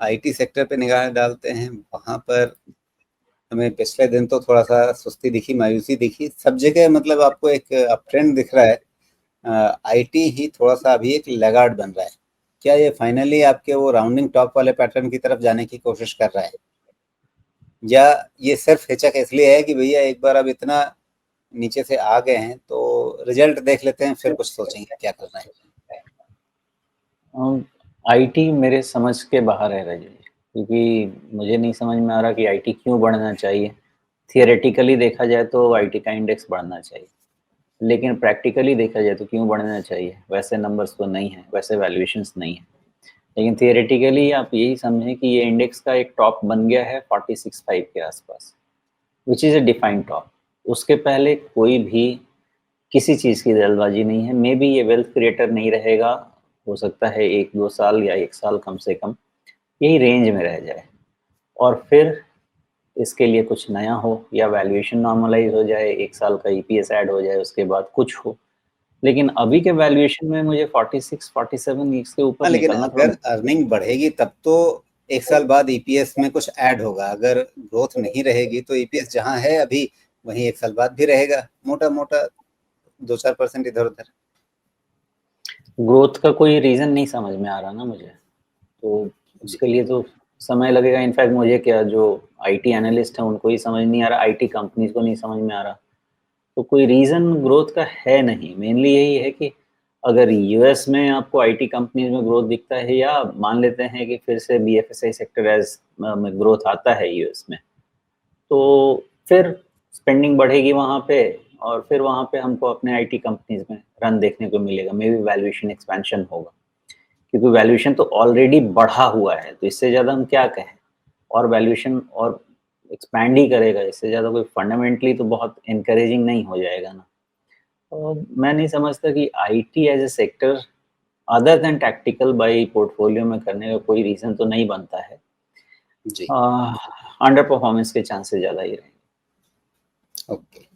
IT sector पे निगाह डालते हैं, वहाँ पर हमें पिछले दिन तो थोड़ा-सा सुस्ती दिखी, मायूसी दिखी। सब जगह मतलब आपको एक अपट्रेंड दिख रहा है। आईटी ही थोड़ा-सा अभी एक लैगार्ड बन रहा है। क्या ये फाइनली आपके वो राउंडिंग टॉप वाले पैटर्न की तरफ जाने की कोशिश कर रहा है? या ये सिर्फ हिचक इसलिए है कि भैया एक बार अब इतना नीचे से आ गए हैं तो रिजल्ट देख लेते हैं, फिर कुछ सोचेंगे क्या करना है? आईटी मेरे समझ के बाहर है राजेश, क्योंकि मुझे नहीं समझ में आ रहा कि आईटी क्यों बढ़ना चाहिए। थियोरेटिकली देखा जाए तो आईटी का इंडेक्स बढ़ना चाहिए, लेकिन प्रैक्टिकली देखा जाए तो क्यों बढ़ना चाहिए? वैसे नंबर्स तो नहीं है, वैसे वैल्यूएशंस नहीं है। लेकिन थियोरेटिकली आप यही समझें कि ये इंडेक्स का एक टॉप बन गया है 46.5 के आसपास, which is a defined top. उसके पहले कोई भी किसी चीज़ की जल्दबाजी नहीं है। मे बी ये वेल्थ क्रिएटर नहीं रहेगा, हो सकता है 1-2 साल या 1 साल कम से कम यही रेंज में रह जाए, और फिर इसके लिए कुछ नया हो या वैल्यूएशन नॉर्मलाइज़ हो जाए, 1 साल का ईपीएस ऐड हो जाए, उसके बाद कुछ हो। लेकिन अभी के वैल्यूएशन में मुझे 46-47 इसके ऊपर हाँ, लेकिन निकलना थोड़ा अगर अर्निंग बढ़ेगी तब तो 1 साल बाद ईपीएस में कुछ ऐड होगा। अगर ग्रोथ नहीं रहेगी तो ईपीएस जहाँ है अभी, वहीं 1 साल बाद भी रहेगा, मोटा-मोटा 2-4% इधर-उधर। ग्रोथ का कोई रीज़न नहीं समझ में आ रहा ना मुझे। तो जी। उसके लिए तो समय लगेगा। इनफैक्ट मुझे क्या, जो आईटी एनालिस्ट हैं उनको ही समझ नहीं आ रहा, आईटी कंपनीज़ को नहीं समझ में आ रहा। तो कोई रीज़न ग्रोथ का है नहीं। मेनली यही है कि अगर यूएस में आपको आईटी कंपनीज़ में ग्रोथ दिखता है, या मान लेते हैं कि फिर से बीएफएसआई सेक्टर में ग्रोथ आता है यूएस में, तो फिर स्पेंडिंग बढ़ेगी वहाँ पे, और फिर वहाँ पे हमको अपने आईटी कंपनीज़ में रन देखने को मिलेगा। मे बी वैल्यूएशन एक्सपेंशन होगा, क्योंकि वैल्यूएशन तो ऑलरेडी बढ़ा हुआ है, तो इससे ज़्यादा हम क्या कहें? और वैल्यूएशन और एक्सपैंड ही करेगा, इससे ज़्यादा कोई फंडामेंटली तो बहुत एनकरेजिंग नहीं हो जाएगा ना। तो मैं नहीं समझता कि IT as a sector other than tactical buy portfolio में करने का कोई रीज़न तो नहीं बनता है। जी, अंडर परफॉर्मेंस के चांसेस ज़्यादा ही रहेंगे। ओके।